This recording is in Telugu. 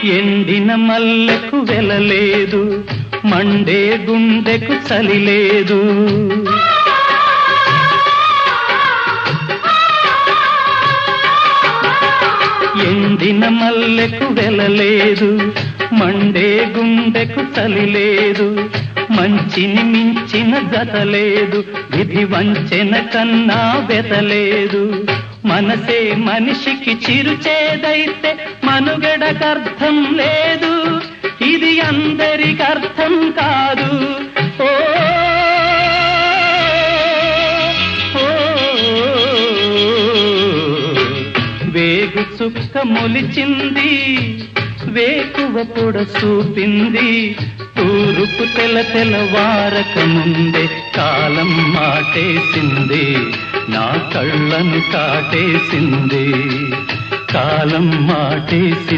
ఎండిన మల్లెకు వెలలేదు, మండే గుండెకు చలి లేదు. ఎండిన మల్లెకు వెలలేదు, మండే గుండెకు చలి లేదు. మంచిని మించిన గత లేదు, విధి వంచెన కన్నా బెతలేదు. మనసే మనిషికి చిరుచేదైతే మనుగడకర్థం లేదు, ఇది అందరికి అర్థం కాదు. ఓ వేగు చుక్క మొలిచింది, వేకువ పొడ చూపింది. తూరుపు తెలవారక ముందే కాలం మాటేసింది, నా కళ్ళను కాటేసింది. కాలం మాటేసింది.